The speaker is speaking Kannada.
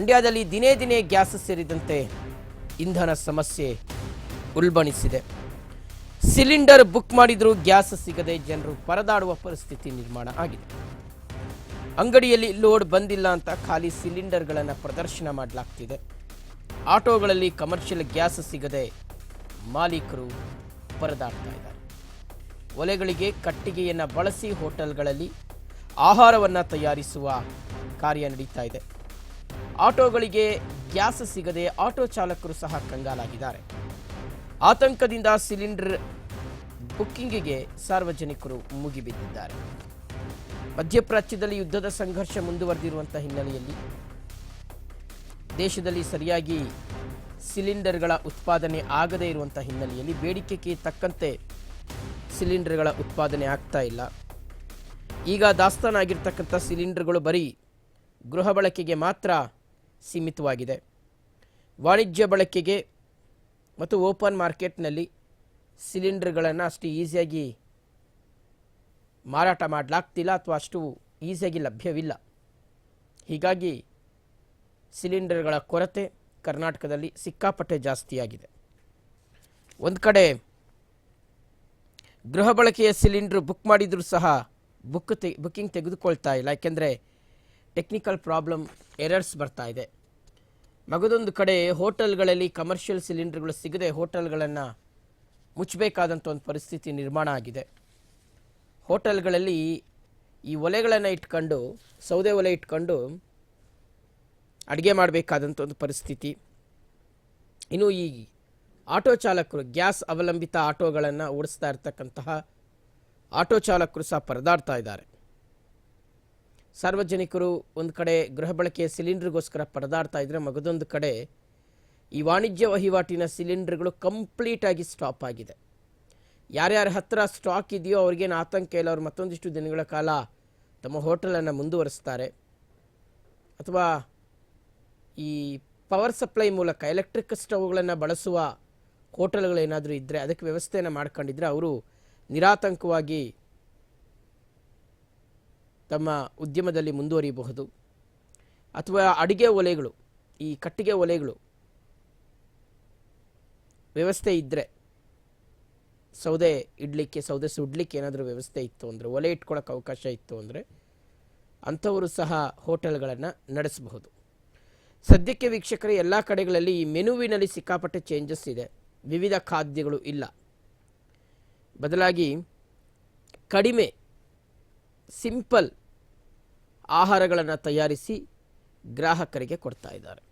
ಮಂಡ್ಯದಲ್ಲಿ ದಿನೇ ದಿನೇ ಗ್ಯಾಸ್ ಸೇರಿದಂತೆ ಇಂಧನ ಸಮಸ್ಯೆ ಉಲ್ಬಣಿಸಿದೆ. ಸಿಲಿಂಡರ್ ಬುಕ್ ಮಾಡಿದರೂ ಗ್ಯಾಸ್ ಸಿಗದೆ ಜನರು ಪರದಾಡುವ ಪರಿಸ್ಥಿತಿ ನಿರ್ಮಾಣ ಆಗಿದೆ. ಅಂಗಡಿಯಲ್ಲಿ ಲೋಡ್ ಬಂದಿಲ್ಲ ಅಂತ ಖಾಲಿ ಸಿಲಿಂಡರ್ಗಳನ್ನು ಪ್ರದರ್ಶನ ಮಾಡಲಾಗ್ತಿದೆ. ಆಟೋಗಳಲ್ಲಿ ಕಮರ್ಷಿಯಲ್ ಗ್ಯಾಸ್ ಸಿಗದೆ ಮಾಲೀಕರು ಪರದಾಡ್ತಾ ಇದ್ದಾರೆ. ಒಲೆಗಳಿಗೆ ಕಟ್ಟಿಗೆಯನ್ನು ಬಳಸಿ ಹೋಟೆಲ್ಗಳಲ್ಲಿ ಆಹಾರವನ್ನು ತಯಾರಿಸುವ ಕಾರ್ಯ ನಡೀತಾ ಇದೆ. ಆಟೋಗಳಿಗೆ ಗ್ಯಾಸ್ ಸಿಗದೆ ಆಟೋ ಚಾಲಕರು ಸಹ ಕಂಗಾಲಾಗಿದ್ದಾರೆ. ಆತಂಕದಿಂದ ಸಿಲಿಂಡರ್ ಬುಕ್ಕಿಂಗಿಗೆ ಸಾರ್ವಜನಿಕರು ಮುಗಿಬಿದ್ದಿದ್ದಾರೆ. ಮಧ್ಯಪ್ರಾಚ್ಯದಲ್ಲಿ ಯುದ್ಧದ ಸಂಘರ್ಷ ಮುಂದುವರೆದಿರುವಂತಹ ಹಿನ್ನೆಲೆಯಲ್ಲಿ ದೇಶದಲ್ಲಿ ಸರಿಯಾಗಿ ಸಿಲಿಂಡರ್ಗಳ ಉತ್ಪಾದನೆ ಆಗದೇ ಇರುವಂತಹ ಹಿನ್ನೆಲೆಯಲ್ಲಿ ಬೇಡಿಕೆಗೆ ತಕ್ಕಂತೆ ಸಿಲಿಂಡರ್ಗಳ ಉತ್ಪಾದನೆ ಆಗ್ತಾ ಇಲ್ಲ. ಈಗ ದಾಸ್ತಾನಾಗಿರ್ತಕ್ಕಂಥ ಸಿಲಿಂಡರ್ಗಳು ಬರೀ ಗೃಹ ಬಳಕೆಗೆ ಮಾತ್ರ ಸೀಮಿತವಾಗಿದೆ. ವಾಣಿಜ್ಯ ಬಳಕೆಗೆ ಮತ್ತು ಓಪನ್ ಮಾರ್ಕೆಟ್ನಲ್ಲಿ ಸಿಲಿಂಡರ್ಗಳನ್ನು ಅಷ್ಟು ಈಸಿಯಾಗಿ ಮಾರಾಟ ಮಾಡಲಾಗ್ತಿಲ್ಲ ಅಥವಾ ಅಷ್ಟು ಈಸಿಯಾಗಿ ಲಭ್ಯವಿಲ್ಲ. ಹೀಗಾಗಿ ಸಿಲಿಂಡರ್ಗಳ ಕೊರತೆ ಕರ್ನಾಟಕದಲ್ಲಿ ಸಿಕ್ಕಾಪಟ್ಟೆ ಜಾಸ್ತಿಯಾಗಿದೆ. ಒಂದು ಕಡೆ ಗೃಹ ಬಳಕೆಯ ಸಿಲಿಂಡರ್ ಬುಕ್ ಮಾಡಿದರೂ ಸಹ ಬುಕ್ಕಿಂಗ್ ತೆಗೆದುಕೊಳ್ತಾ ಇಲ್ಲ, ಯಾಕೆಂದರೆ ಟೆಕ್ನಿಕಲ್ ಪ್ರಾಬ್ಲಮ್ ಎರರ್ಸ್ ಬರ್ತಾ ಇದೆ. ಮಗದೊಂದು ಕಡೆ ಹೋಟೆಲ್ಗಳಲ್ಲಿ ಕಮರ್ಷಿಯಲ್ ಸಿಲಿಂಡರ್ಗಳು ಸಿಗದೆ ಹೋಟೆಲ್ಗಳನ್ನು ಮುಚ್ಚಬೇಕಾದಂಥ ಒಂದು ಪರಿಸ್ಥಿತಿ ನಿರ್ಮಾಣ ಆಗಿದೆ. ಹೋಟೆಲ್ಗಳಲ್ಲಿ ಈ ಒಲೆಗಳನ್ನು ಇಟ್ಕೊಂಡು ಸೌದೆ ಒಲೆ ಇಟ್ಕೊಂಡು ಅಡುಗೆ ಮಾಡಬೇಕಾದಂಥ ಒಂದು ಪರಿಸ್ಥಿತಿ. ಇನ್ನು ಈ ಆಟೋ ಚಾಲಕರು, ಗ್ಯಾಸ್ ಅವಲಂಬಿತ ಆಟೋಗಳನ್ನು ಓಡಿಸ್ತಾ ಇರ್ತಕ್ಕಂತಹ ಆಟೋ ಚಾಲಕರು ಸಹ ಪರದಾಡ್ತಾ ಇದ್ದಾರೆ. ಸಾರ್ವಜನಿಕರು ಒಂದು ಕಡೆ ಗೃಹ ಬಳಕೆಯ ಸಿಲಿಂಡರ್ಗೋಸ್ಕರ ಪರದಾಡ್ತಾ ಇದ್ದರೆ, ಮಗದೊಂದು ಕಡೆ ಈ ವಾಣಿಜ್ಯ ವಹಿವಾಟಿನ ಸಿಲಿಂಡರ್ಗಳು ಕಂಪ್ಲೀಟಾಗಿ ಸ್ಟಾಪ್ ಆಗಿದೆ. ಯಾರ್ಯಾರ ಹತ್ತಿರ ಸ್ಟಾಕ್ ಇದೆಯೋ ಅವ್ರಿಗೇನು ಆತಂಕ ಇಲ್ಲ, ಅವರು ಮತ್ತೊಂದಿಷ್ಟು ದಿನಗಳ ಕಾಲ ತಮ್ಮ ಹೋಟೆಲನ್ನು ಮುಂದುವರಿಸ್ತಾರೆ. ಅಥವಾ ಈ ಪವರ್ ಸಪ್ಲೈ ಮೂಲಕ ಎಲೆಕ್ಟ್ರಿಕ್ ಸ್ಟವ್ಗಳನ್ನು ಬಳಸುವ ಹೋಟೆಲ್ಗಳೇನಾದರೂ ಇದ್ದರೆ ಅದಕ್ಕೆ ವ್ಯವಸ್ಥೆಯನ್ನು ಮಾಡ್ಕೊಂಡಿದ್ರೆ ಅವರು ನಿರಾತಂಕವಾಗಿ ತಮ್ಮ ಉದ್ಯಮದಲ್ಲಿ ಮುಂದುವರಿಯಬಹುದು. ಅಥವಾ ಅಡುಗೆ ಒಲೆಗಳು, ಈ ಕಟ್ಟಿಗೆ ಒಲೆಗಳು ವ್ಯವಸ್ಥೆ ಇದ್ದರೆ, ಸೌದೆ ಇಡಲಿಕ್ಕೆ, ಸೌದೆ ಸುಡಲಿಕ್ಕೆ ಏನಾದರೂ ವ್ಯವಸ್ಥೆ ಇತ್ತು ಅಂದರೆ, ಒಲೆ ಇಟ್ಕೊಳ್ಳೋಕೆ ಅವಕಾಶ ಇತ್ತು ಅಂದರೆ ಅಂಥವರು ಸಹ ಹೋಟೆಲ್ಗಳನ್ನು ನಡೆಸಬಹುದು. ಸದ್ಯಕ್ಕೆ ವೀಕ್ಷಕರೇ, ಎಲ್ಲ ಕಡೆಗಳಲ್ಲಿ ಈ ಮೆನುವಿನಲ್ಲಿ ಸಿಕ್ಕಾಪಟ್ಟೆ ಚೇಂಜಸ್ ಇದೆ. ವಿವಿಧ ಖಾದ್ಯಗಳು ಇಲ್ಲ, ಬದಲಾಗಿ ಕಡಿಮೆ ಸಿಂಪಲ್ ಆಹಾರಗಳನ್ನು ತಯಾರಿಸಿ ಗ್ರಾಹಕರಿಗೆ ಕೊಡ್ತಾ ಇದ್ದಾರೆ.